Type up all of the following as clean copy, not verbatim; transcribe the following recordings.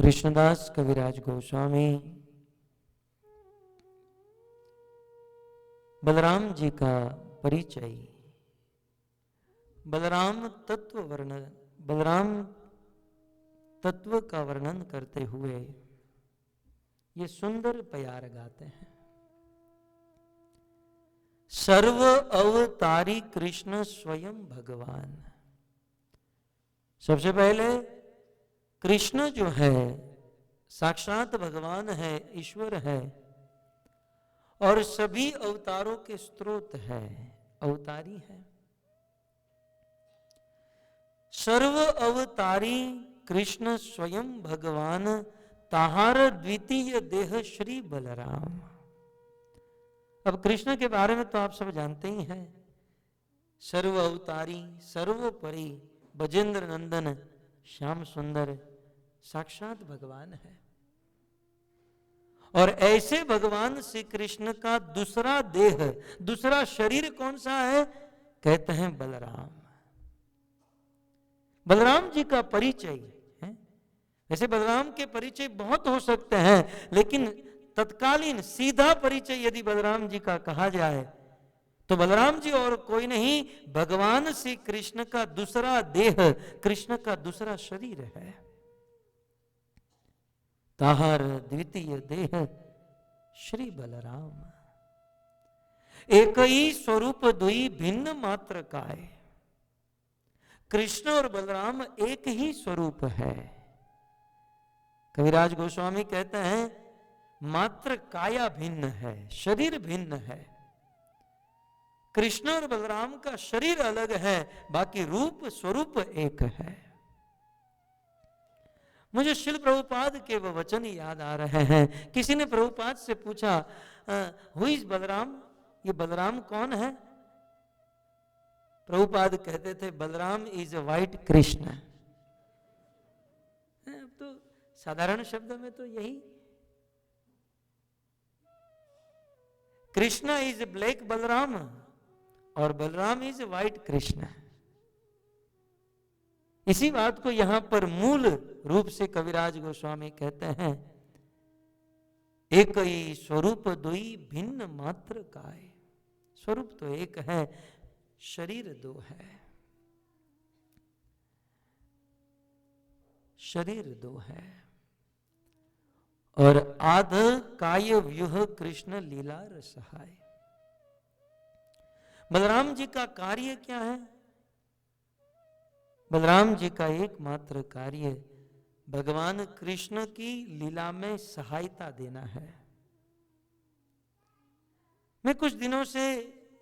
कृष्णदास कविराज गोस्वामी बलराम जी का परिचय, बलराम तत्व का वर्णन करते हुए ये सुंदर प्यार गाते हैं। सर्व अवतारी कृष्ण स्वयं भगवान। सबसे पहले कृष्ण जो है साक्षात भगवान है, ईश्वर है और सभी अवतारों के स्रोत है, अवतारी है। सर्व अवतारी कृष्ण स्वयं भगवान, ताहार द्वितीय देह श्री बलराम। अब कृष्ण के बारे में तो आप सब जानते ही हैं। सर्व अवतारी, सर्वोपरि, बजेंद्र नंदन, श्याम सुंदर, साक्षात भगवान है। और ऐसे भगवान श्री कृष्ण का दूसरा देह, दूसरा शरीर कौन सा है? कहते हैं बलराम। बलराम जी का परिचय है। वैसे बलराम के परिचय बहुत हो सकते हैं, लेकिन तत्कालीन सीधा परिचय यदि बलराम जी का कहा जाए तो बलराम जी और कोई नहीं, भगवान श्री कृष्ण का दूसरा देह, कृष्ण का दूसरा शरीर है। ताहार द्वितीय देह श्री बलराम। एक ही स्वरूप दुई भिन्न मात्र काय। कृष्ण और बलराम एक ही स्वरूप है। कविराज गोस्वामी कहते हैं मात्र काया भिन्न है, शरीर भिन्न है। कृष्ण और बलराम का शरीर अलग है, बाकी रूप स्वरूप एक है। मुझे शिल प्रभुपाद के वो वचन याद आ रहे हैं। किसी ने प्रभुपाद से पूछा, हु इज बलराम? ये बलराम कौन है? प्रभुपाद कहते थे बलराम इज व्हाइट कृष्ण। अब तो साधारण शब्द में तो यही, कृष्ण इज ब्लैक बलराम और बलराम इज व्हाइट कृष्ण। इसी बात को यहां पर मूल रूप से कविराज गोस्वामी कहते हैं, एक ही स्वरूप दुई भिन्न मात्र काय। स्वरूप तो एक है, शरीर दो है। शरीर दो है। और आध काय व्यूह कृष्ण लीला रसहाय। बलराम जी का कार्य क्या है? बलराम जी का एकमात्र कार्य भगवान कृष्ण की लीला में सहायता देना है। मैं कुछ दिनों से,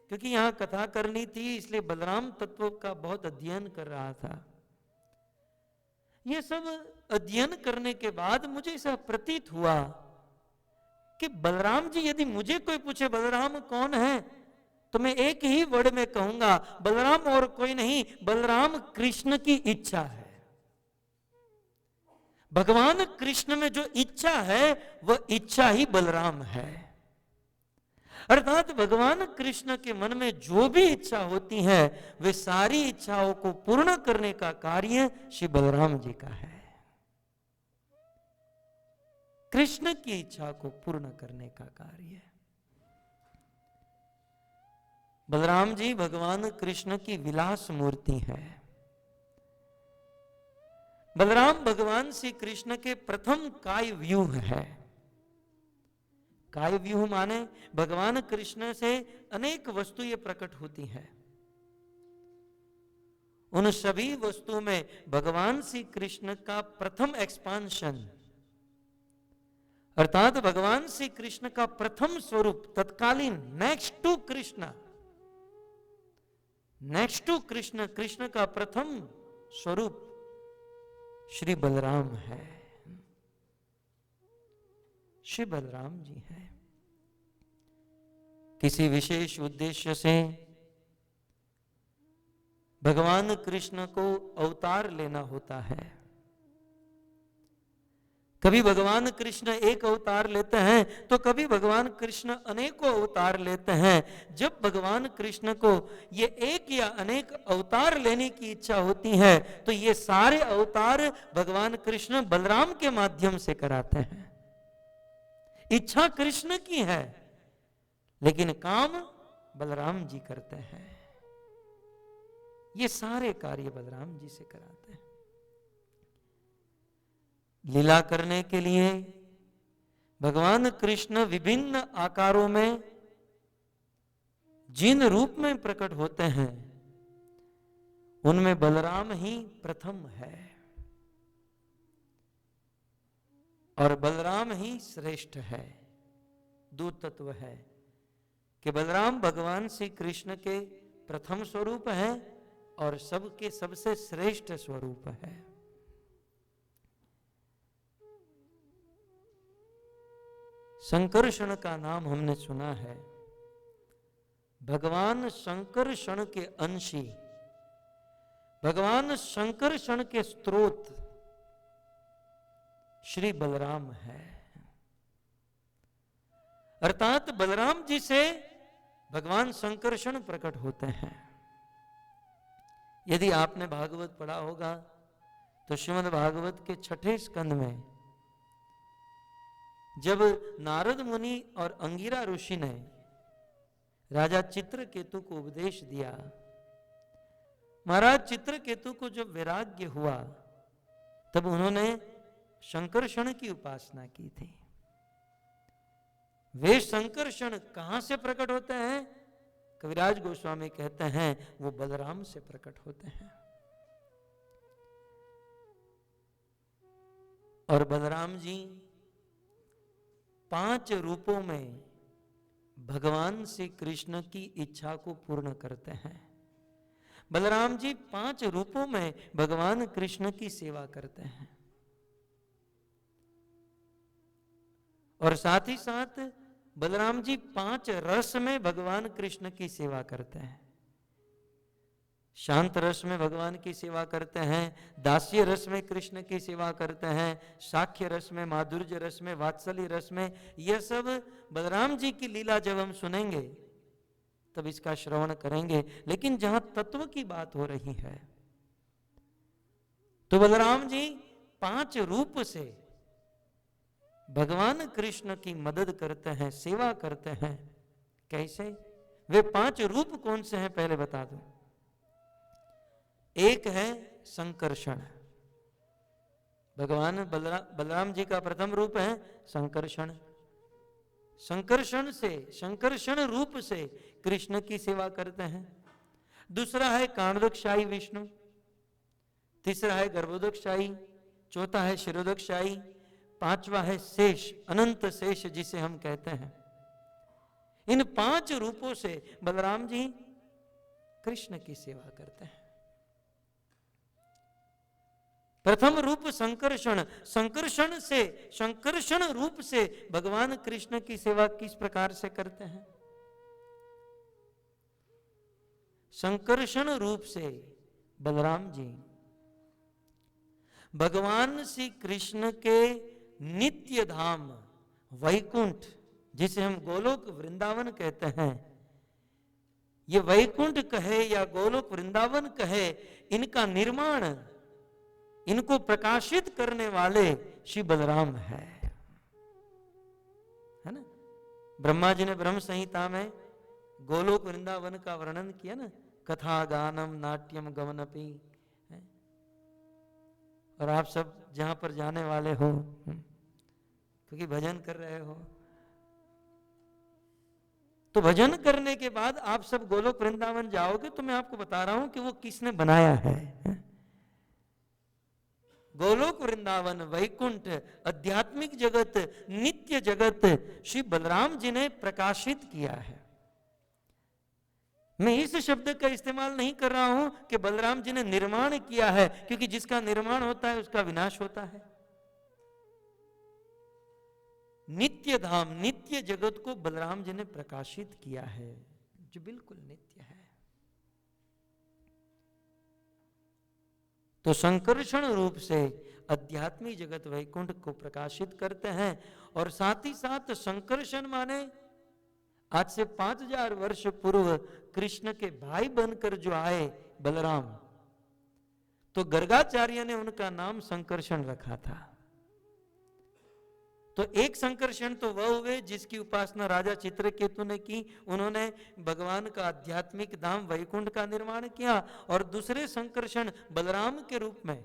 क्योंकि यहां कथा करनी थी, इसलिए बलराम तत्व का बहुत अध्ययन कर रहा था। यह सब अध्ययन करने के बाद मुझे ऐसा प्रतीत हुआ कि बलराम जी, यदि मुझे कोई पूछे बलराम कौन है, तो मैं एक ही वर्ड में कहूंगा, बलराम और कोई नहीं, बलराम कृष्ण की इच्छा है। भगवान कृष्ण में जो इच्छा है वह इच्छा ही बलराम है। अर्थात भगवान कृष्ण के मन में जो भी इच्छा होती है वे सारी इच्छाओं को पूर्ण करने का कार्य श्री बलराम जी का है। कृष्ण की इच्छा को पूर्ण करने का कार्य। बलराम जी भगवान कृष्ण की विलास मूर्ति है। बलराम भगवान श्री कृष्ण के प्रथम काय व्यूह है। काय व्यूह माने भगवान कृष्ण से अनेक वस्तुएं प्रकट होती हैं। उन सभी वस्तुओं में भगवान श्री कृष्ण का प्रथम एक्सपांशन, अर्थात भगवान श्री कृष्ण का प्रथम स्वरूप, तत्कालीन, next to Krishna, next to Krishna, Krishna का प्रथम स्वरूप श्री बलराम है। श्री बलराम जी हैं। किसी विशेष उद्देश्य से भगवान कृष्ण को अवतार लेना होता है। कभी भगवान कृष्ण एक अवतार लेते हैं तो कभी भगवान कृष्ण अनेकों अवतार लेते हैं। जब भगवान कृष्ण को ये एक या अनेक अवतार लेने की इच्छा होती है तो ये सारे अवतार भगवान कृष्ण बलराम के माध्यम से कराते हैं। इच्छा कृष्ण की है लेकिन काम बलराम जी करते हैं। ये सारे कार्य बलराम जी से कराते हैं। लीला करने के लिए भगवान कृष्ण विभिन्न आकारों में जिन रूप में प्रकट होते हैं उनमें बलराम ही प्रथम है और बलराम ही श्रेष्ठ है। दो तत्व है कि बलराम भगवान श्री कृष्ण के प्रथम स्वरूप है और सबके सबसे श्रेष्ठ स्वरूप है। संकर्षण का नाम हमने सुना है। भगवान संकर्षण के अंशी, भगवान संकर्षण के स्रोत श्री बलराम है। अर्थात बलराम जी से भगवान संकर्षण प्रकट होते हैं। यदि आपने भागवत पढ़ा होगा तो श्रीमद् भागवत के 6ठे स्कंद में जब नारद मुनि और अंगिरा ऋषि ने राजा चित्रकेतु को उपदेश दिया, महाराज चित्रकेतु को जब वैराग्य हुआ तब उन्होंने संकर्षण की उपासना की थी। वे संकर्षण कहां से प्रकट होते हैं? कविराज गोस्वामी कहते हैं वो बलराम से प्रकट होते हैं। और बलराम जी 5 रूपों में भगवान श्री कृष्ण की इच्छा को पूर्ण करते हैं। बलराम जी 5 रूपों में भगवान कृष्ण की सेवा करते हैं और साथ ही साथ बलराम जी 5 रस में भगवान कृष्ण की सेवा करते हैं। शांत रस में भगवान की सेवा करते हैं, दास्य रस में कृष्ण की सेवा करते हैं, साख्य रस में, माधुर्य रस में, वात्सल्य रस में। यह सब बलराम जी की लीला जब हम सुनेंगे तब इसका श्रवण करेंगे। लेकिन जहां तत्व की बात हो रही है तो बलराम जी 5 रूप से भगवान कृष्ण की मदद करते हैं, सेवा करते हैं। कैसे? वे 5 रूप कौन से हैं पहले बता दूं। एक है संकर्षण। भगवान बलराम जी का प्रथम रूप है संकर्षण। संकर्षण रूप से कृष्ण की सेवा करते हैं। दूसरा है कांडोदकशाही विष्णु, तीसरा है गर्भोदकशाही, चौथा है शिरोदकशाही, 5वां है शेष, अनंत शेष जिसे हम कहते हैं। इन 5 रूपों से बलराम जी कृष्ण की सेवा करते हैं। प्रथम रूप संकर्षण, संकर्षण रूप से भगवान कृष्ण की सेवा किस प्रकार से करते हैं? संकर्षण रूप से बलराम जी भगवान श्री कृष्ण के नित्य धाम वैकुंठ, जिसे हम गोलोक वृंदावन कहते हैं, ये वैकुंठ कहे या गोलोक वृंदावन कहे, इनका निर्माण, इनको प्रकाशित करने वाले श्री बलराम है ना। ब्रह्मा जी ने ब्रह्म संहिता में गोलोक वृंदावन का वर्णन किया ना, कथा गानम नाट्यम गमनपि। और आप सब जहां पर जाने वाले हो क्योंकि भजन कर रहे हो, तो भजन करने के बाद आप सब गोलोक वृंदावन जाओगे तो मैं आपको बता रहा हूं कि वो किसने बनाया है। गोलोक वृंदावन, वैकुंठ, आध्यात्मिक जगत, नित्य जगत श्री बलराम जी ने प्रकाशित किया है। मैं इस शब्द का इस्तेमाल नहीं कर रहा हूं कि बलराम जी ने निर्माण किया है, क्योंकि जिसका निर्माण होता है उसका विनाश होता है। नित्य धाम, नित्य जगत को बलराम जी ने प्रकाशित किया है, जो बिल्कुल नित्य है। तो संकर्षण रूप से आध्यात्मिक जगत वैकुंठ को प्रकाशित करते हैं। और साथ ही साथ संकर्षण माने आज से 5000 वर्ष पूर्व कृष्ण के भाई बनकर जो आए बलराम, तो गर्गाचार्य ने उनका नाम संकर्षण रखा था। तो एक संकर्षण तो वह हुए जिसकी उपासना राजा चित्रकेतु ने की, उन्होंने भगवान का आध्यात्मिक धाम वैकुंठ का निर्माण किया। और दूसरे संकर्षण बलराम के रूप में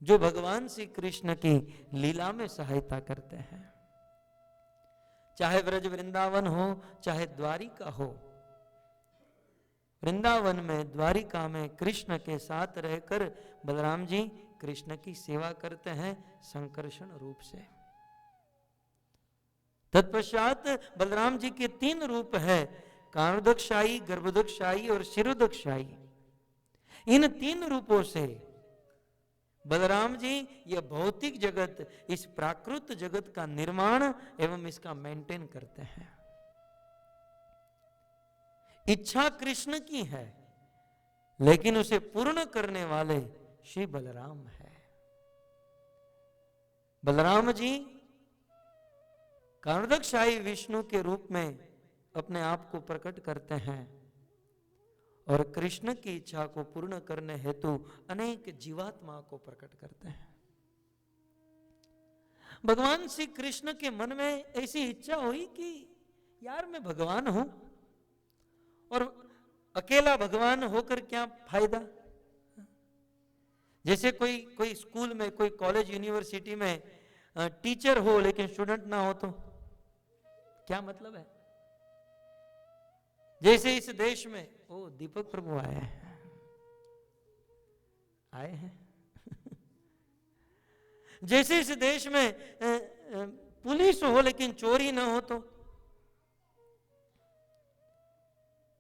जो भगवान श्री कृष्ण की लीला में सहायता करते हैं, चाहे ब्रज वृंदावन हो चाहे द्वारिका हो। वृंदावन में द्वारिका में कृष्ण के साथ रहकर बलराम जी कृष्ण की सेवा करते हैं संकर्षण रूप से। तत्पश्चात बलराम जी के 3 रूप है, कारणोदकशाही, गर्भोदकशाही और शिरोदकशाही। इन 3 रूपों से बलराम जी यह भौतिक जगत, इस प्राकृत जगत का निर्माण एवं इसका मेंटेन करते हैं। इच्छा कृष्ण की है, लेकिन उसे पूर्ण करने वाले श्री बलराम है। बलराम जी कारणोदकशाही विष्णु के रूप में अपने आप को प्रकट करते हैं और कृष्ण की इच्छा को पूर्ण करने हेतु अनेक जीवात्मा को प्रकट करते हैं। भगवान श्री कृष्ण के मन में ऐसी इच्छा हुई कि यार मैं भगवान हूं और अकेला भगवान होकर क्या फायदा। जैसे कोई स्कूल में, कोई कॉलेज यूनिवर्सिटी में टीचर हो लेकिन स्टूडेंट ना हो तो क्या मतलब है। जैसे इस देश में दीपक प्रभु आए हैं जैसे इस देश में पुलिस हो लेकिन चोर ही ना हो तो,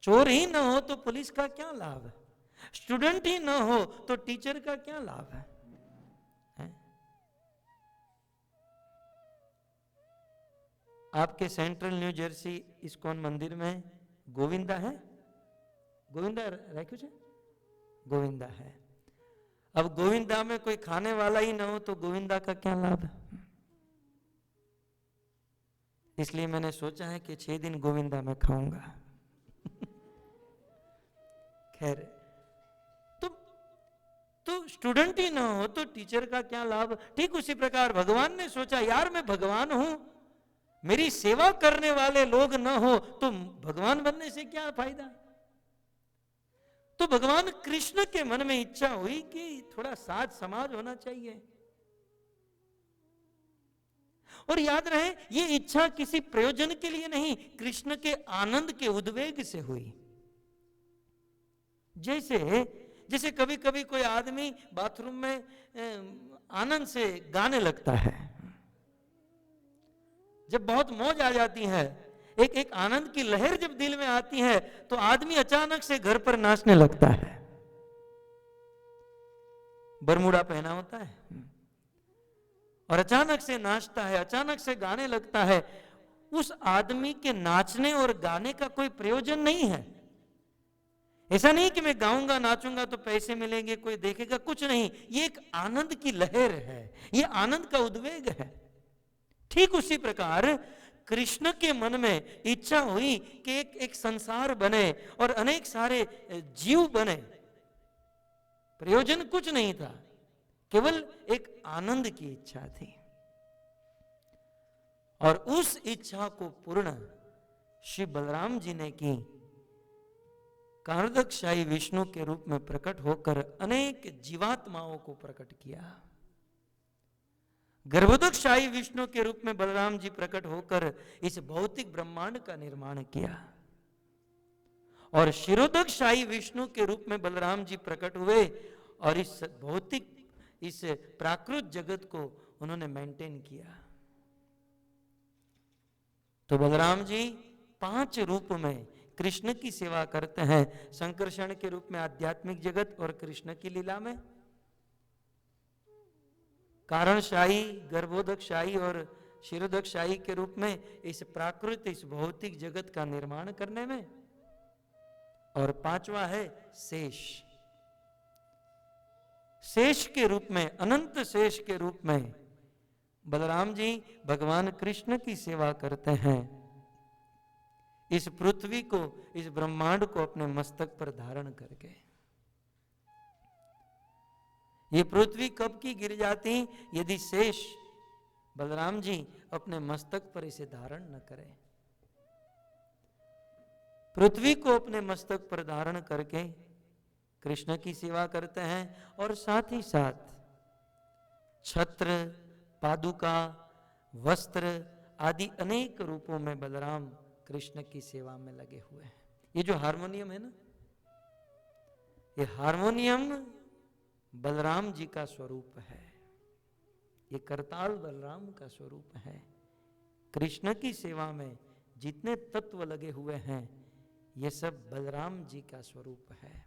चोर ही ना हो तो पुलिस का क्या लाभ है, स्टूडेंट ही ना हो तो टीचर का क्या लाभ है। आपके सेंट्रल न्यू जर्सी इस्कॉन मंदिर में गोविंदा है, गोविंदा रखो छे, गोविंदा है। अब गोविंदा में कोई खाने वाला ही ना हो तो गोविंदा का क्या लाभ है। इसलिए मैंने सोचा है कि 6 दिन गोविंदा में खाऊंगा खैर, तो स्टूडेंट ही ना हो तो टीचर का क्या लाभ। ठीक उसी प्रकार भगवान ने सोचा यार मैं भगवान हूं, मेरी सेवा करने वाले लोग न हो तो भगवान बनने से क्या फायदा। तो भगवान कृष्ण के मन में इच्छा हुई कि थोड़ा साथ समाज होना चाहिए। और याद रहे ये इच्छा किसी प्रयोजन के लिए नहीं, कृष्ण के आनंद के उद्वेग से हुई। जैसे कभी कभी कोई आदमी बाथरूम में आनंद से गाने लगता है, जब बहुत मौज आ जाती है, एक आनंद की लहर जब दिल में आती है तो आदमी अचानक से घर पर नाचने लगता है। बरमूडा पहना होता है और अचानक से नाचता है, अचानक से गाने लगता है। उस आदमी के नाचने और गाने का कोई प्रयोजन नहीं है। ऐसा नहीं कि मैं गाऊंगा नाचूंगा तो पैसे मिलेंगे, कोई देखेगा, कुछ नहीं। ये एक आनंद की लहर है, ये आनंद का उद्वेग है। ठीक उसी प्रकार कृष्ण के मन में इच्छा हुई कि एक संसार बने और अनेक सारे जीव बने। प्रयोजन कुछ नहीं था, केवल एक आनंद की इच्छा थी। और उस इच्छा को पूर्ण श्री बलराम जी ने की। कारणोदकशाही विष्णु के रूप में प्रकट होकर अनेक जीवात्माओं को प्रकट किया। गर्भोदकशाही विष्णु के रूप में बलराम जी प्रकट होकर इस भौतिक ब्रह्मांड का निर्माण किया। और शिरोदकशाही विष्णु के रूप में बलराम जी प्रकट हुए और इस भौतिक, इस प्राकृत जगत को उन्होंने मेंटेन किया। तो बलराम जी 5 रूप में कृष्ण की सेवा करते हैं। संकर्षण के रूप में आध्यात्मिक जगत और कृष्ण की लीला में, कारणशाही, गर्भोदकशाही और शिरोदकशाही के रूप में इस प्राकृत, इस भौतिक जगत का निर्माण करने में, और 5वां है शेष। शेष के रूप में, अनंत शेष के रूप में बलराम जी भगवान कृष्ण की सेवा करते हैं। इस पृथ्वी को, इस ब्रह्मांड को अपने मस्तक पर धारण करके। ये पृथ्वी कब की गिर जाती यदि शेष बलराम जी अपने मस्तक पर इसे धारण न करें। पृथ्वी को अपने मस्तक पर धारण करके कृष्ण की सेवा करते हैं और साथ ही साथ छत्र, पादुका, वस्त्र आदि अनेक रूपों में बलराम कृष्ण की सेवा में लगे हुए हैं। ये जो हारमोनियम है ना, ये हारमोनियम बलराम जी का स्वरूप है। ये करताल बलराम का स्वरूप है। कृष्ण की सेवा में जितने तत्व लगे हुए हैं ये सब बलराम जी का स्वरूप है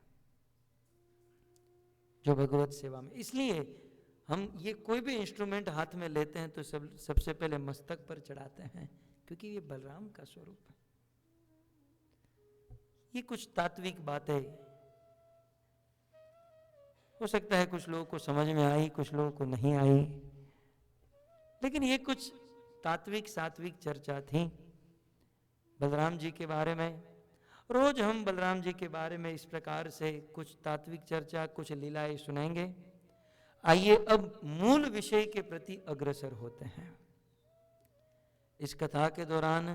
जो भगवत सेवा में। इसलिए हम ये कोई भी इंस्ट्रूमेंट हाथ में लेते हैं तो सबसे पहले मस्तक पर चढ़ाते हैं, क्योंकि ये बलराम का स्वरूप है। ये कुछ तात्विक बातें हो सकता है कुछ लोगों को समझ में आई, कुछ लोगों को नहीं आई, लेकिन ये कुछ तात्विक सात्विक चर्चा थी बलराम जी के बारे में। रोज हम बलराम जी के बारे में इस प्रकार से कुछ तात्विक चर्चा, कुछ लीलाएं सुनेंगे। आइए अब मूल विषय के प्रति अग्रसर होते हैं। इस कथा के दौरान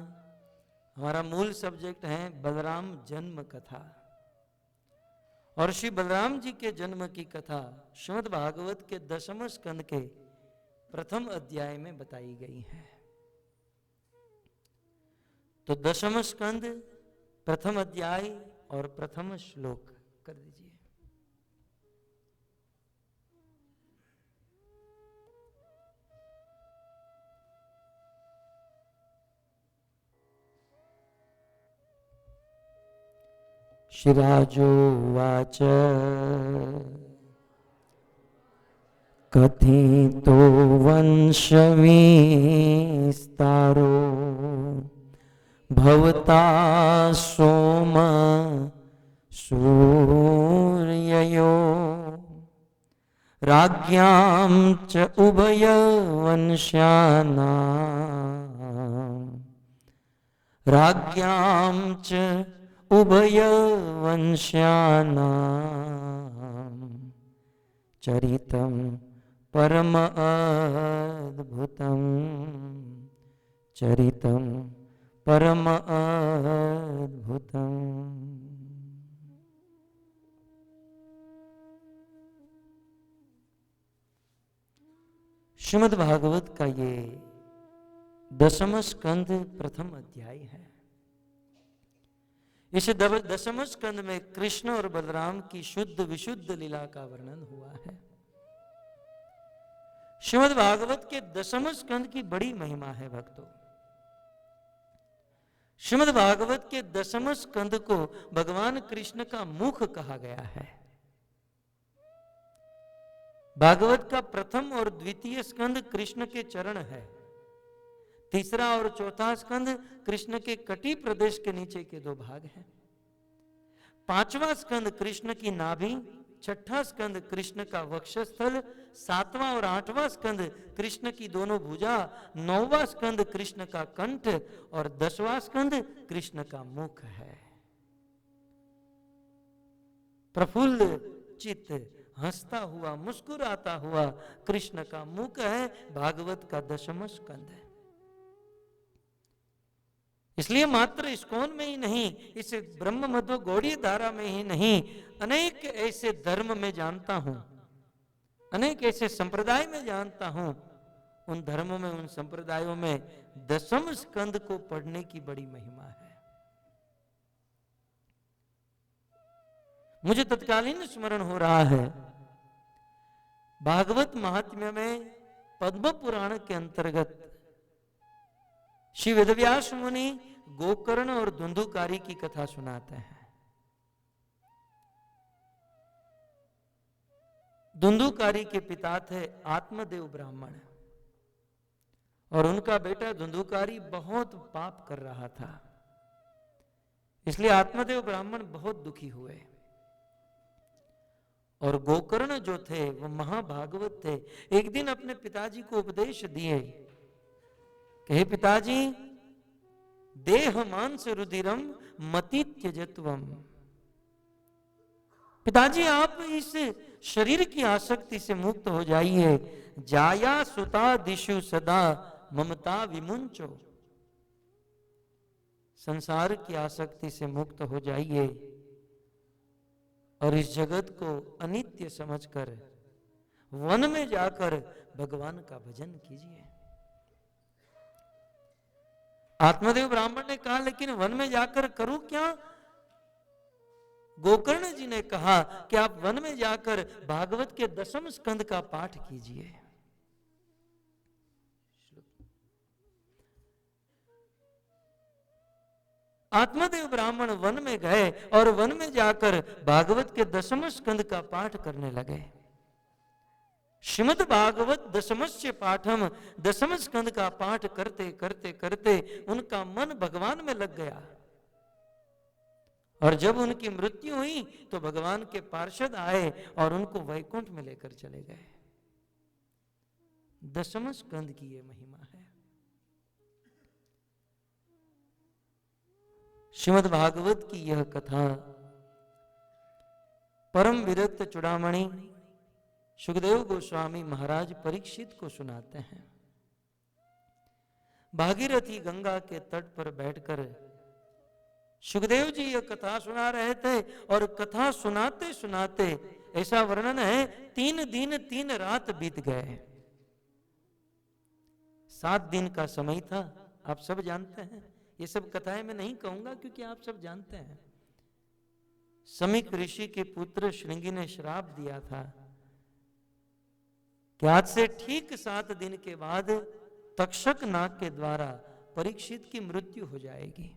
हमारा मूल सब्जेक्ट है बलराम जन्म कथा, और श्री बलराम जी के जन्म की कथा श्रीमद् भागवत के 10वें स्कंद के प्रथम अध्याय में बताई गई है। तो 10वां स्कंद, प्रथम अध्याय और प्रथम श्लोक कर दीजिए। शिराजोवाच कथितो वंशविस्तारो भवता सोम सूर्ययो राज्ञां च उभयवंश्यानां चरितं परम अद्भुतं, चरितं परम अद्भुतं। श्रीमद् भागवत का ये 10वां स्कंद प्रथम अध्याय है। इस 10वें स्कंद में कृष्ण और बलराम की शुद्ध विशुद्ध लीला का वर्णन हुआ है। श्रीमद् भागवत के 10वें स्कंद की बड़ी महिमा है भक्तों। श्रीमद् भागवत के 10वें स्कंद को भगवान कृष्ण का मुख कहा गया है। भागवत का प्रथम और द्वितीय स्कंद कृष्ण के चरण है। तीसरा और चौथा स्कंद कृष्ण के कटी प्रदेश के नीचे के 2 भाग हैं। 5वां स्कंद कृष्ण की नाभि, 6ठा स्कंद कृष्ण का वक्षस्थल, 7वां और 8वां स्कंद कृष्ण की दोनों भुजा, 9वां स्कंद कृष्ण का कंठ और 10वां स्कंद कृष्ण का मुख है। प्रफुल्ल चित्त, हंसता हुआ, मुस्कुराता हुआ कृष्ण का मुख है भागवत का 10वां स्कंद है। इसलिए मात्र इस्कॉन में ही नहीं, इस ब्रह्म मध्व गौड़ीय धारा में ही नहीं, अनेक ऐसे धर्म में जानता हूं, अनेक ऐसे संप्रदाय में जानता हूं, उन धर्मों में, उन संप्रदायों में 10वें स्कंद को पढ़ने की बड़ी महिमा है। मुझे तत्कालीन स्मरण हो रहा है, भागवत महात्म्य में पद्म पुराण के अंतर्गत श्री वेदव्यास मुनि गोकर्ण और धुंधुकारी की कथा सुनाते हैं। धुंधुकारी के पिता थे आत्मदेव ब्राह्मण, और उनका बेटा धुंधुकारी बहुत पाप कर रहा था। इसलिए आत्मदेव ब्राह्मण बहुत दुखी हुए और गोकर्ण जो थे वो महाभागवत थे। एक दिन अपने पिताजी को उपदेश दिए कि हे पिताजी, देह मांस रुधिरम मति त्यजत्वम। पिताजी आप इस शरीर की आसक्ति से मुक्त हो जाइए। जाया सुता दिशु सदा ममता विमुंचो। संसार की आसक्ति से मुक्त हो जाइए और इस जगत को अनित्य समझकर वन में जाकर भगवान का भजन कीजिए। आत्मदेव ब्राह्मण ने कहा, लेकिन वन में जाकर करूं क्या? गोकर्ण जी ने कहा कि आप वन में जाकर भागवत के 10वें स्कंद का पाठ कीजिए। आत्मदेव ब्राह्मण वन में गए और वन में जाकर भागवत के 10वें स्कंद का पाठ करने लगे। श्रीमद् भागवत 10मस्य पाठम, 10वें स्कंद का पाठ करते करते करते उनका मन भगवान में लग गया। और जब उनकी मृत्यु हुई तो भगवान के पार्षद आए और उनको वैकुंठ में लेकर चले गए। 10वें स्कंद की यह महिमा है। श्रीमद् भागवत की यह कथा परम विरक्त चूड़ामणि सुखदेव गोस्वामी महाराज परीक्षित को सुनाते हैं। भागीरथी गंगा के तट पर बैठकर सुखदेव जी यह कथा सुना रहे थे और कथा सुनाते सुनाते ऐसा वर्णन है 3 दिन 3 रात बीत गए। 7 दिन का समय था, आप सब जानते हैं। ये सब कथाएं मैं नहीं कहूंगा क्योंकि आप सब जानते हैं। समीक ऋषि के पुत्र श्रृंगी ने श्राप दिया था कि आज से ठीक 7 दिन के बाद तक्षक नाग के द्वारा परीक्षित की मृत्यु हो जाएगी।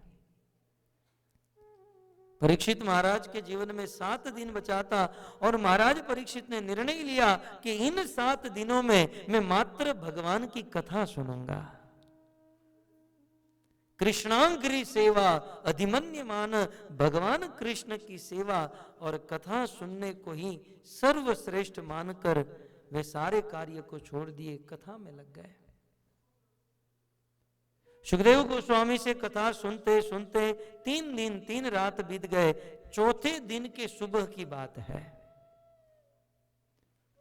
परीक्षित महाराज के जीवन में 7 दिन बचा था और महाराज परीक्षित ने निर्णय लिया कि इन 7 दिनों में मैं मात्र भगवान की कथा सुनूंगा। कृष्णांग्री सेवा अधिमन्यमान, भगवान कृष्ण की सेवा और कथा सुनने को ही सर्वश्रेष्ठ मानकर वे सारे कार्य को छोड़ दिए, कथा में लग गए। सुखदेव गोस्वामी से कथा सुनते सुनते 3 दिन 3 रात बीत गए। 4थे दिन के सुबह की बात है।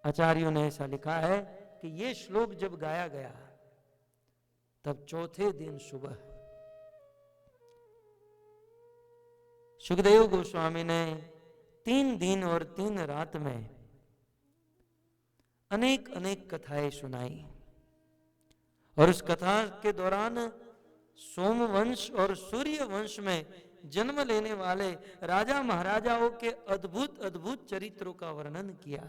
आचार्यों ने ऐसा लिखा है कि यह श्लोक जब गाया गया तब 4थे दिन सुबह सुखदेव गोस्वामी ने 3 दिन और 3 रात में अनेक अनेक कथाएं सुनाई। और उस कथा के दौरान सोमवंश और सूर्य वंश में जन्म लेने वाले राजा महाराजाओं के अद्भुत अद्भुत चरित्रों का वर्णन किया।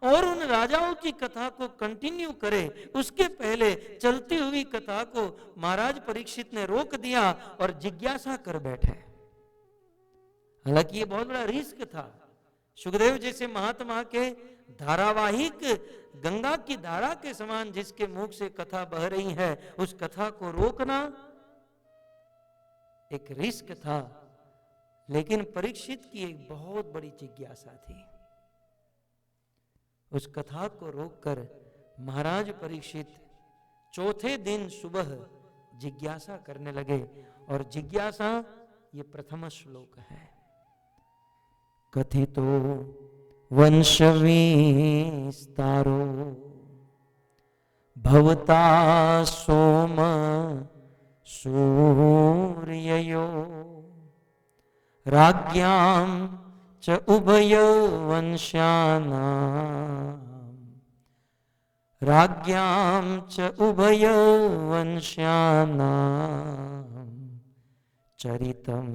और उन राजाओं की कथा को कंटिन्यू करे उसके पहले चलती हुई कथा को महाराज परीक्षित ने रोक दिया और जिज्ञासा कर बैठे। हालांकि ये बहुत बड़ा रिस्क था। सुखदेव जैसे महात्मा के धारावाहिक गंगा की धारा के समान जिसके मुख से कथा बह रही है, उस कथा को रोकना एक रिस्क था। लेकिन परीक्षित की एक बहुत बड़ी जिज्ञासा थी। उस कथा को रोककर महाराज परीक्षित 4थे दिन सुबह जिज्ञासा करने लगे। और जिज्ञासा ये प्रथम श्लोक है। कथितो वंश विस्तारो भवता सोम सूर्ययो राज्ञां च उभय वंश्यानां चरितं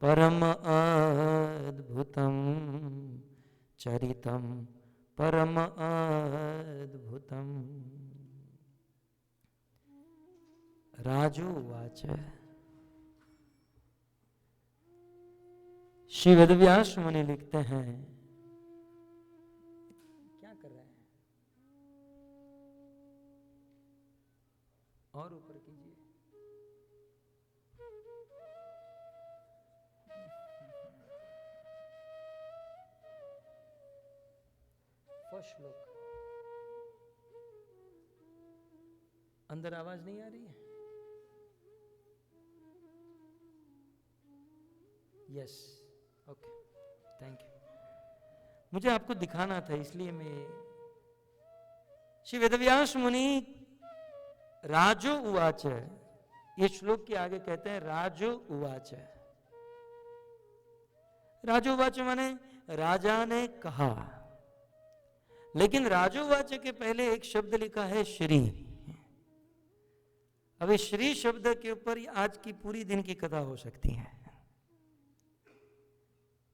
परम अद्भुतम चरितं परम अद्भुतम। राजोवाच। श्री वेदव्यास मुनि लिखते हैं, क्या कर रहे हैं और ऊपर कीजिए। श्लोक। अंदर आवाज नहीं आ रही है? Yes, okay, thank you. मुझे आपको दिखाना था, इसलिए मैं। श्री वेदव्यास मुनि राजो उवाच, ये श्लोक के आगे कहते हैं राजो उवाच। राजो उवाच माने राजा ने कहा, लेकिन राजो उवाच के पहले एक शब्द लिखा है श्री। अब इस श्री शब्द के ऊपर आज की पूरी दिन की कथा हो सकती है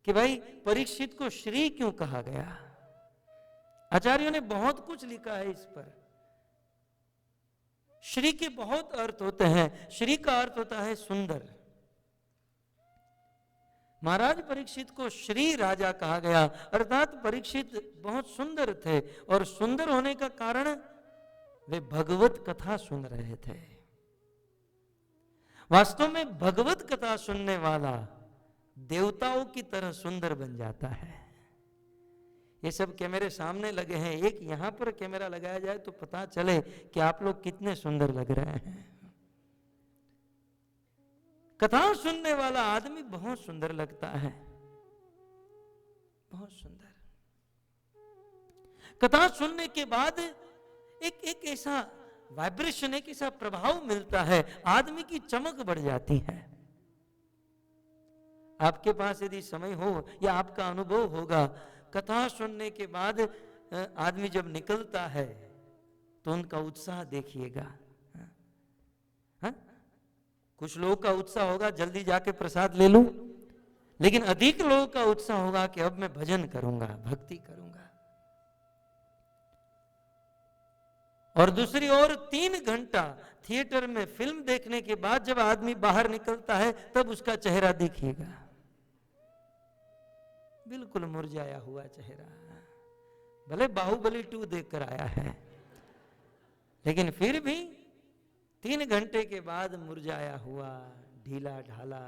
कि भाई परीक्षित को श्री क्यों कहा गया। आचार्यों ने बहुत कुछ लिखा है इस पर। श्री के बहुत अर्थ होते हैं। श्री का अर्थ होता है सुंदर। महाराज परीक्षित को श्री राजा कहा गया, अर्थात परीक्षित बहुत सुंदर थे, और सुंदर होने का कारण वे भगवत कथा सुन रहे थे। वास्तव में भगवत कथा सुनने वाला देवताओं की तरह सुंदर बन जाता है। ये सब कैमरे सामने लगे हैं, एक यहां पर कैमरा लगाया जाए तो पता चले कि आप लोग कितने सुंदर लग रहे हैं। कथा सुनने वाला आदमी बहुत सुंदर लगता है, बहुत सुंदर। कथा सुनने के बाद एक ऐसा वाइब्रेशन, एक ऐसा प्रभाव मिलता है, आदमी की चमक बढ़ जाती है। आपके पास यदि समय हो या आपका अनुभव होगा, कथा सुनने के बाद आदमी जब निकलता है तो उनका उत्साह देखिएगा। कुछ लोगों का उत्साह होगा जल्दी जाके प्रसाद ले लूं, लेकिन अधिक लोगों का उत्साह होगा कि अब मैं भजन करूंगा, भक्ति करूंगा। और दूसरी ओर 3 घंटा थिएटर में फिल्म देखने के बाद जब आदमी बाहर निकलता है तब उसका चेहरा देखिएगा, बिल्कुल मुरझाया हुआ चेहरा। भले बाहुबली 2 देखकर आया है, लेकिन फिर भी 3 घंटे के बाद मुरझाया हुआ, ढीला ढाला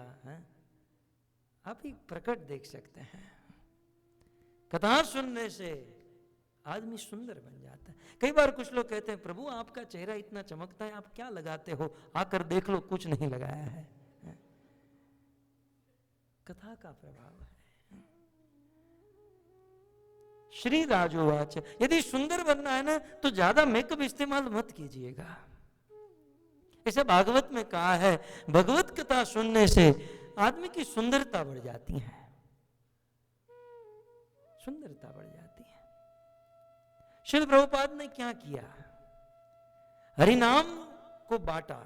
आप ही प्रकट देख सकते हैं। कथा सुनने से आदमी सुंदर बन जाता है। कई बार कुछ लोग कहते हैं, प्रभु आपका चेहरा इतना चमकता है, आप क्या लगाते हो, आकर देख लो, कुछ नहीं लगाया है। कथा का प्रभाव है। श्री राजोवाच, यदि सुंदर बनना है ना तो ज्यादा मेकअप इस्तेमाल मत कीजिएगा। ऐसा भागवत में कहा है, भगवत कथा सुनने से आदमी की सुंदरता बढ़ जाती है, सुंदरता बढ़ जाती है। श्रील प्रभुपाद ने क्या किया, हरिनाम को बांटा,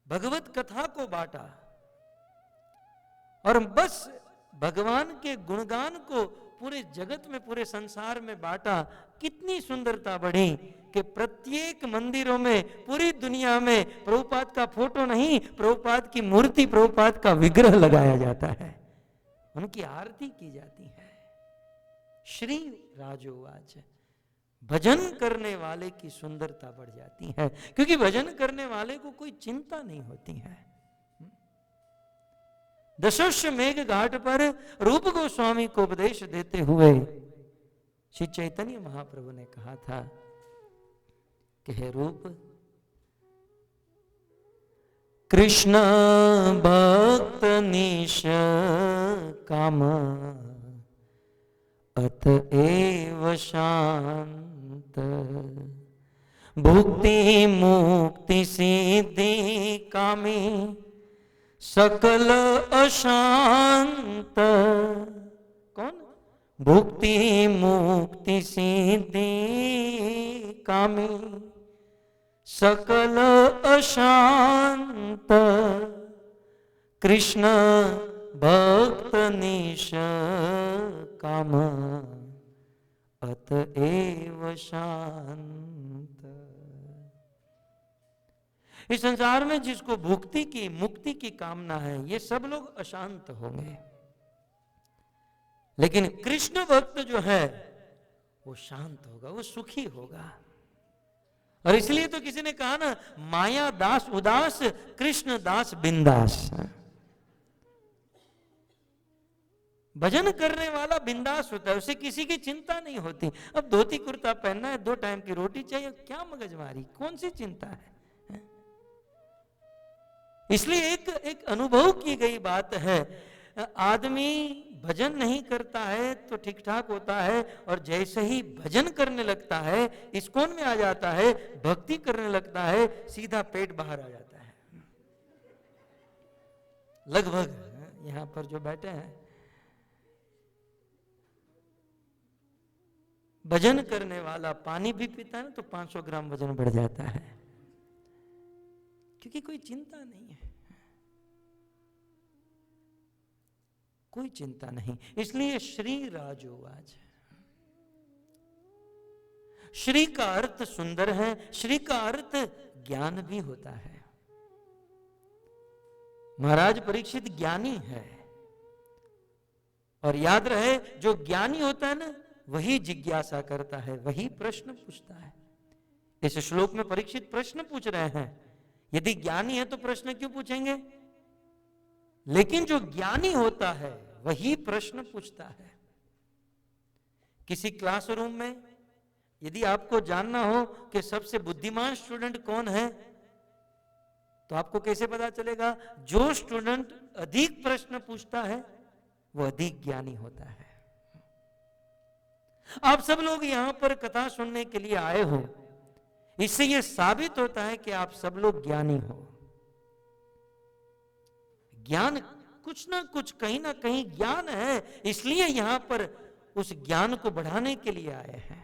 भगवत कथा को बांटा, और बस भगवान के गुणगान को पूरे जगत में, पूरे संसार में बांटा। कितनी सुंदरता बढ़ी कि प्रत्येक मंदिरों में, पूरी दुनिया में प्रभुपाद का फोटो नहीं, प्रभुपाद की मूर्ति, प्रभुपाद का विग्रह लगाया जाता है, उनकी आरती की जाती है। श्री राजोवाच, भजन करने वाले की सुंदरता बढ़ जाती है, क्योंकि भजन करने वाले को कोई चिंता नहीं होती है। दशोश्व मेघ घाट पर रूप गोस्वामी को उपदेश देते हुए श्री चैतन्य महाप्रभु ने कहा था कि हे रूप, कृष्ण भक्त निश काम अतएव शांत, भुक्ति मुक्ति सिद्धि कामी सकल अशांत। कौन? भुक्ति मुक्ति सिद्धि कामी सकल अशांत, कृष्ण भक्त निश काम अतएव शांत। इस संसार में जिसको भुक्ति की, मुक्ति की कामना है, ये सब लोग अशांत होंगे, लेकिन कृष्ण भक्त जो है वो शांत होगा, वो सुखी होगा। और इसलिए तो किसी ने कहा ना, माया दास उदास, कृष्ण दास बिंदास। भजन करने वाला बिंदास होता है, उसे किसी की चिंता नहीं होती। अब धोती कुर्ता पहनना है, 2 टाइम की रोटी चाहिए, क्या मगजमारी, कौन सी चिंता है? इसलिए एक अनुभव की गई बात है, आदमी भजन नहीं करता है तो ठीक ठाक होता है, और जैसे ही भजन करने लगता है, इस्कॉन में आ जाता है, भक्ति करने लगता है, सीधा पेट बाहर आ जाता है। लगभग यहां पर जो बैठे हैं, भजन करने वाला पानी भी पीता है ना तो 500 ग्राम वजन बढ़ जाता है, क्योंकि कोई चिंता नहीं है, कोई चिंता नहीं। इसलिए श्री राजोवाच, श्री का अर्थ सुंदर है, श्री का अर्थ ज्ञान भी होता है। महाराज परीक्षित ज्ञानी है, और याद रहे जो ज्ञानी होता है ना वही जिज्ञासा करता है, वही प्रश्न पूछता है। इस श्लोक में परीक्षित प्रश्न पूछ रहे हैं, यदि ज्ञानी है तो प्रश्न क्यों पूछेंगे? लेकिन जो ज्ञानी होता है वही प्रश्न पूछता है। किसी क्लासरूम में यदि आपको जानना हो कि सबसे बुद्धिमान स्टूडेंट कौन है, तो आपको कैसे पता चलेगा? जो स्टूडेंट अधिक प्रश्न पूछता है वो अधिक ज्ञानी होता है। आप सब लोग यहां पर कथा सुनने के लिए आए हो, इससे यह साबित होता है कि आप सब लोग ज्ञानी हो। ज्ञान कुछ ना कुछ, कहीं ना कहीं ज्ञान है, इसलिए यहां पर उस ज्ञान को बढ़ाने के लिए आए हैं।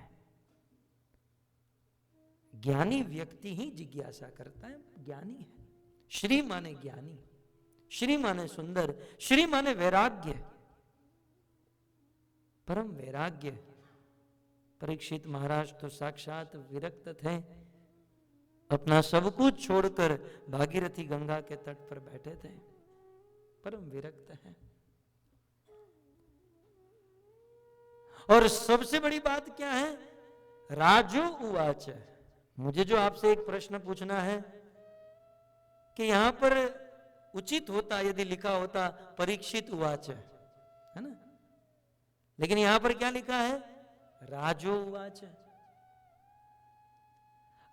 ज्ञानी व्यक्ति ही जिज्ञासा करता है, ज्ञानी है। श्री माने ज्ञानी, श्री माने सुंदर, श्री माने वैराग्य, परम वैराग्य। परीक्षित महाराज तो साक्षात विरक्त थे, अपना सब कुछ छोड़कर भागीरथी गंगा के तट पर बैठे थे, परम विरक्त हैं। और सबसे बड़ी बात क्या है? राजो उवाच, मुझे जो आपसे एक प्रश्न पूछना है कि यहां पर उचित होता यदि लिखा होता परीक्षित उवाच, है ना, लेकिन यहां पर क्या लिखा है? राजो उवाच।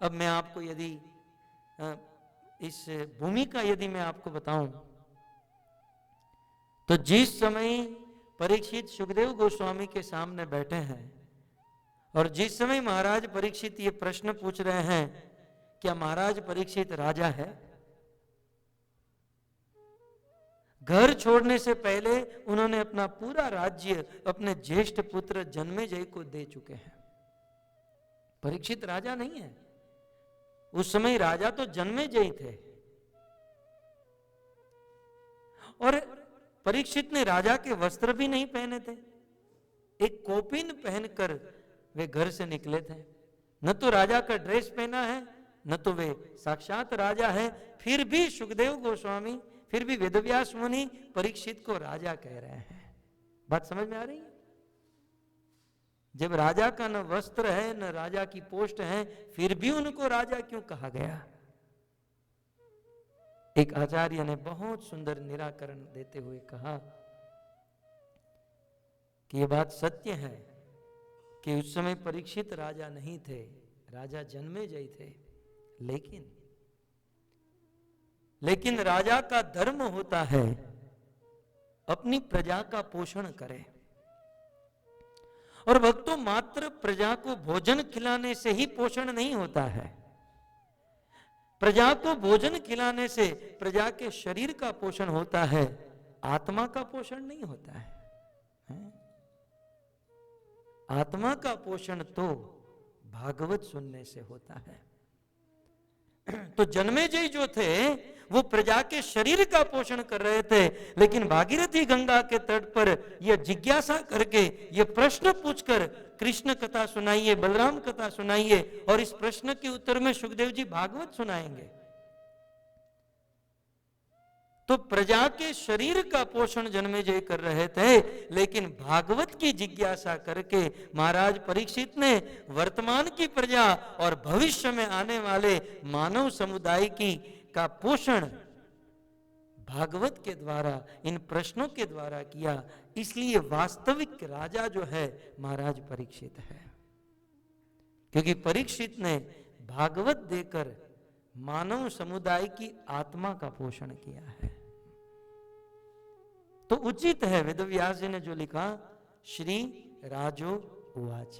अब मैं आपको यदि इस भूमिका यदि मैं आपको बताऊं, तो जिस समय परीक्षित सुखदेव गोस्वामी के सामने बैठे हैं और जिस समय महाराज परीक्षित ये प्रश्न पूछ रहे हैं, क्या महाराज परीक्षित राजा है? घर छोड़ने से पहले उन्होंने अपना पूरा राज्य अपने ज्येष्ठ पुत्र जन्मेजय को दे चुके हैं। परीक्षित राजा नहीं है, उस समय राजा तो जन्मेजय थे। और परीक्षित ने राजा के वस्त्र भी नहीं पहने थे, एक कोपिन पहनकर वे घर से निकले थे। न तो राजा का ड्रेस पहना है, न तो वे साक्षात राजा है। फिर भी सुखदेव गोस्वामी, फिर भी वेदव्यास मुनि परीक्षित को राजा कह रहे हैं। बात समझ में आ रही है? जब राजा का न वस्त्र है न राजा की पोस्ट है, फिर भी उनको राजा क्यों कहा गया? एक आचार्य ने बहुत सुंदर निराकरण देते हुए कहा कि यह बात सत्य है कि उस समय परीक्षित राजा नहीं थे, राजा जन्मेजय थे। लेकिन राजा का धर्म होता है अपनी प्रजा का पोषण करे। और भक्तों, मात्र प्रजा को भोजन खिलाने से ही पोषण नहीं होता है। प्रजा को भोजन खिलाने से प्रजा के शरीर का पोषण होता है, आत्मा का पोषण नहीं होता है। आत्मा का पोषण तो भागवत सुनने से होता है। तो जन्मेजय जो थे वो प्रजा के शरीर का पोषण कर रहे थे, लेकिन भागीरथी गंगा के तट पर यह जिज्ञासा करके, यह प्रश्न पूछकर कृष्ण कथा सुनाइए, बलराम कथा सुनाइए, और इस प्रश्न के उत्तर में सुखदेव जी भागवत सुनाएंगे। तो प्रजा के शरीर का पोषण जन्मेजय कर रहे थे, लेकिन भागवत की जिज्ञासा करके महाराज परीक्षित ने वर्तमान की प्रजा और भविष्य में आने वाले मानव समुदाय की का पोषण भागवत के द्वारा, इन प्रश्नों के द्वारा किया। इसलिए वास्तविक राजा जो है महाराज परीक्षित है, क्योंकि परीक्षित ने भागवत देकर मानव समुदाय की आत्मा का पोषण किया है। तो उचित है वेदव्यास जी ने जो लिखा, श्री राजो उवाच।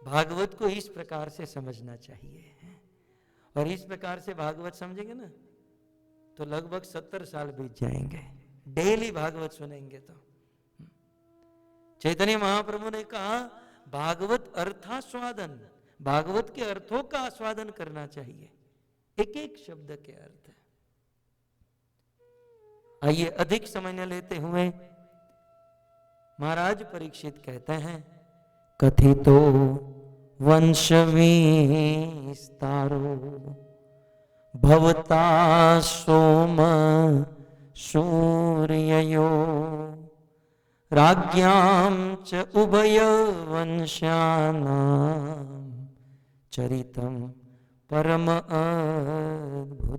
भागवत को इस प्रकार से समझना चाहिए, और इस प्रकार से भागवत समझेंगे ना तो लगभग 70 साल बीत जाएंगे, डेली भागवत सुनेंगे तो। चैतन्य महाप्रभु ने कहा भागवत अर्थास्वादन, भागवत के अर्थों का आस्वादन करना चाहिए, एक एक शब्द के अर्थ। आइए अधिक समय न लेते हुए महाराज परीक्षित कहते हैं, कथितो वंश विस्तारो भवता सोम सूर्ययो राज्ञां च उभय वंशानां चरितं परम अद्भुतम्।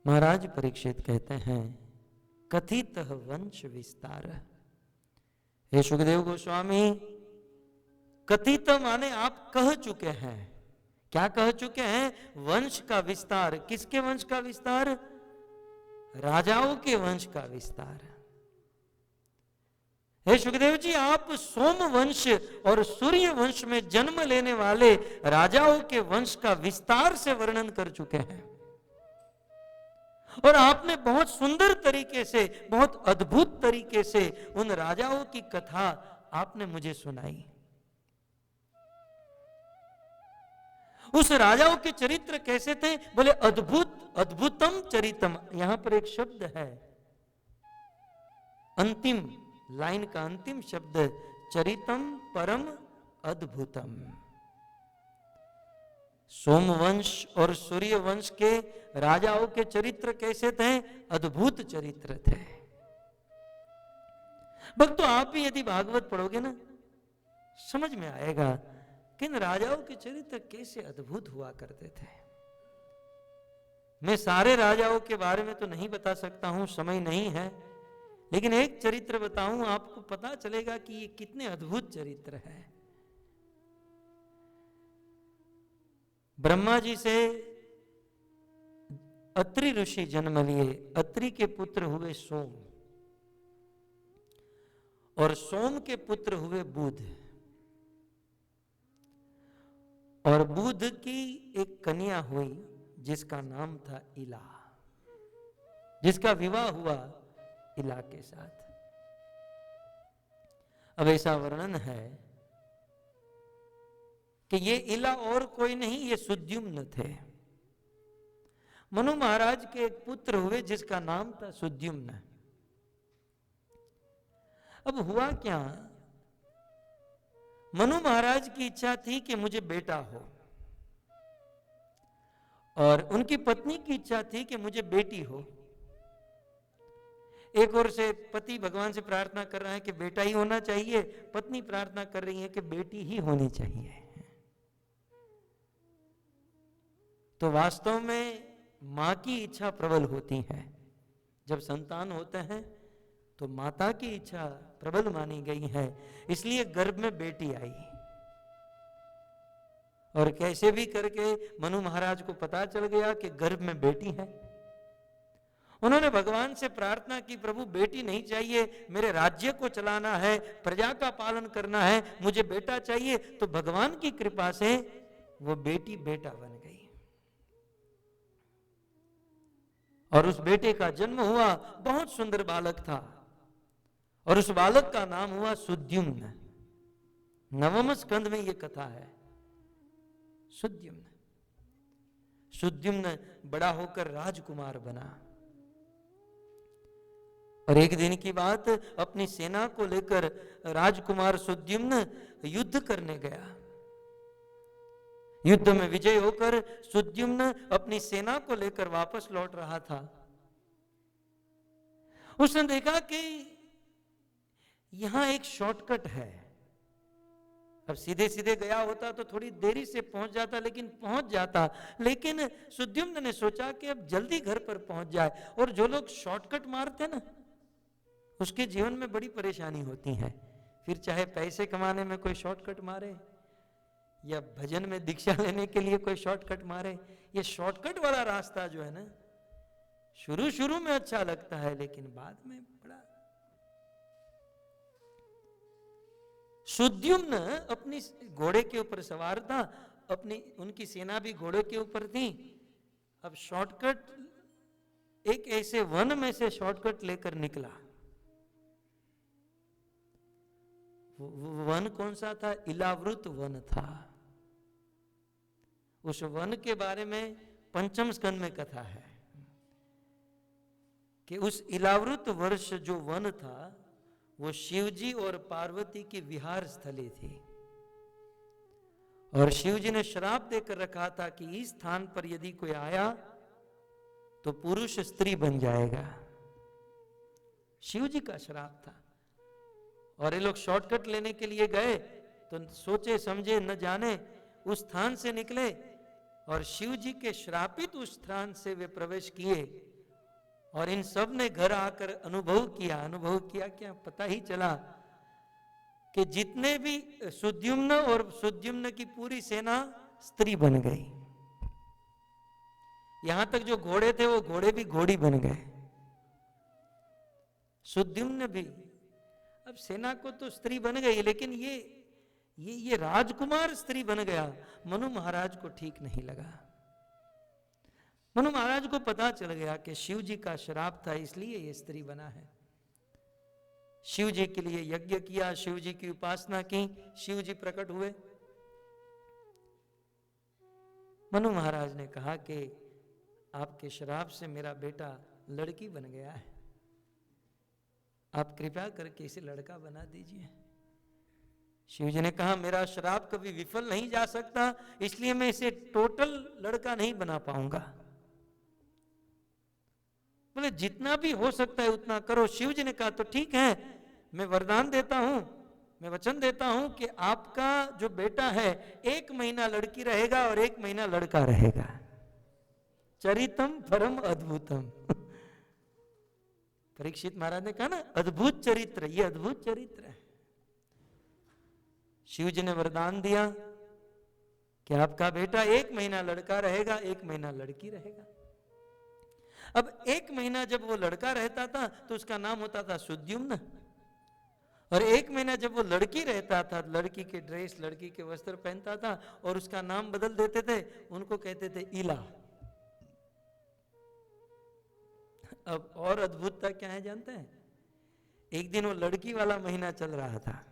महाराज परीक्षित कहते हैं, कथित वंश विस्तार। हे सुखदेव गोस्वामी, कथित माने आप कह चुके हैं। क्या कह चुके हैं? वंश का विस्तार। किसके वंश का विस्तार? राजाओं के वंश का विस्तार। हे सुखदेव जी, आप सोम वंश और सूर्य वंश में जन्म लेने वाले राजाओं के वंश का विस्तार से वर्णन कर चुके हैं, और आपने बहुत सुंदर तरीके से, बहुत अद्भुत तरीके से उन राजाओं की कथा आपने मुझे सुनाई। उस राजाओं के चरित्र कैसे थे? बोले अद्भुत, अद्भुतम चरितम। यहां पर एक शब्द है, अंतिम लाइन का अंतिम शब्द, चरितम परम अद्भुतम। सोमवंश और सूर्य वंश के राजाओं के चरित्र कैसे थे? अद्भुत चरित्र थे। भक्तों, आप भी यदि भागवत पढ़ोगे ना, समझ में आएगा कि इन राजाओं के चरित्र कैसे अद्भुत हुआ करते थे। मैं सारे राजाओं के बारे में तो नहीं बता सकता हूं, समय नहीं है, लेकिन एक चरित्र बताऊं, आपको पता चलेगा कि ये कितने अद्भुत चरित्र है। ब्रह्मा जी से अत्रि ऋषि जन्म लिए। अत्रि के पुत्र हुए सोम, और सोम के पुत्र हुए बुध, और बुध की एक कन्या हुई जिसका नाम था इला, जिसका विवाह हुआ इला के साथ। अब ऐसा वर्णन है कि ये इला और कोई नहीं, ये सुद्युम्न थे। मनु महाराज के एक पुत्र हुए जिसका नाम था सुद्युम्न। अब हुआ क्या, मनु महाराज की इच्छा थी कि मुझे बेटा हो, और उनकी पत्नी की इच्छा थी कि मुझे बेटी हो। एक ओर से पति भगवान से प्रार्थना कर रहा है कि बेटा ही होना चाहिए, पत्नी प्रार्थना कर रही है कि बेटी ही होनी चाहिए। तो वास्तव में मां की इच्छा प्रबल होती है। जब संतान होते हैं तो माता की इच्छा प्रबल मानी गई है, इसलिए गर्भ में बेटी आई। और कैसे भी करके मनु महाराज को पता चल गया कि गर्भ में बेटी है। उन्होंने भगवान से प्रार्थना की, प्रभु बेटी नहीं चाहिए, मेरे राज्य को चलाना है, प्रजा का पालन करना है, मुझे बेटा चाहिए। तो भगवान की कृपा से वो बेटी बेटा बन गई, और उस बेटे का जन्म हुआ। बहुत सुंदर बालक था, और उस बालक का नाम हुआ सुद्युम्न। नवम स्कंद में यह कथा है। सुद्युम्न, सुद्युम्न बड़ा होकर राजकुमार बना, और एक दिन की बात, अपनी सेना को लेकर राजकुमार सुद्युम्न युद्ध करने गया। युद्ध में विजय होकर सुद्युम्न अपनी सेना को लेकर वापस लौट रहा था। उसने देखा कि यहां एक शॉर्टकट है, अब सीधे सीधे गया होता तो थोड़ी देरी से पहुंच जाता, लेकिन पहुंच जाता। लेकिन सुद्युम्न ने सोचा कि अब जल्दी घर पर पहुंच जाए। और जो लोग शॉर्टकट मारते ना, उसके जीवन में बड़ी परेशानी होती है। फिर चाहे पैसे कमाने में कोई शॉर्टकट मारे, या भजन में दीक्षा लेने के लिए कोई शॉर्टकट मारे, ये शॉर्टकट वाला रास्ता जो है ना, शुरू शुरू में अच्छा लगता है, लेकिन बाद में बड़ा। सुद्युम्न अपनी घोड़े के ऊपर सवार था, अपनी उनकी सेना भी घोड़े के ऊपर थी। अब शॉर्टकट, एक ऐसे वन में से शॉर्टकट लेकर निकला। वन कौन सा था? इलावृत वन था। उस वन के बारे में पंचम स्कंद में कथा है कि उस इलावृत वर्ष जो वन था वो शिवजी और पार्वती की विहार स्थली थी। और शिवजी ने श्राप देकर रखा था कि इस स्थान पर यदि कोई आया तो पुरुष स्त्री बन जाएगा। शिवजी का श्राप था। और ये लोग शॉर्टकट लेने के लिए गए तो सोचे समझे न जाने उस स्थान से निकले, और शिवजी के श्रापित उस स्थान से वे प्रवेश किए। और इन सब ने घर आकर अनुभव किया क्या पता ही चला कि जितने भी सुद्युम्न और सुद्युम्न की पूरी सेना स्त्री बन गई। यहां तक जो घोड़े थे वो घोड़े भी घोड़ी बन गए, सुद्युम्न भी। अब सेना को तो स्त्री बन गई, लेकिन ये राजकुमार स्त्री बन गया। मनु महाराज को ठीक नहीं लगा। मनु महाराज को पता चल गया कि शिव जी का श्राप था, इसलिए ये स्त्री बना है। शिव जी के लिए यज्ञ किया, शिव जी की उपासना की, शिव जी प्रकट हुए। मनु महाराज ने कहा कि आपके श्राप से मेरा बेटा लड़की बन गया है, आप कृपया करके इसे लड़का बना दीजिए। शिव जी ने कहा मेरा श्राप कभी विफल नहीं जा सकता, इसलिए मैं इसे टोटल लड़का नहीं बना पाऊंगा। बोले जितना भी हो सकता है उतना करो। शिव जी ने कहा तो ठीक है, मैं वरदान देता हूं, मैं वचन देता हूं कि आपका जो बेटा है 1 महीना लड़की रहेगा और 1 महीना लड़का रहेगा। चरितम परम अद्भुतम। परीक्षित महाराज ने कहा ना अद्भुत चरित्र, ये अद्भुत चरित्र है। शिव जी ने वरदान दिया कि आपका बेटा 1 महीना लड़का रहेगा, 1 महीना लड़की रहेगा। अब 1 महीना जब वो लड़का रहता था तो उसका नाम होता था सुद्युम्न, और 1 महीना जब वो लड़की रहता था, लड़की के ड्रेस, लड़की के वस्त्र पहनता था और उसका नाम बदल देते थे, उनको कहते थे इला। अब और अद्भुतता क्या है जानते हैं? एक दिन वो लड़की वाला महीना चल रहा था,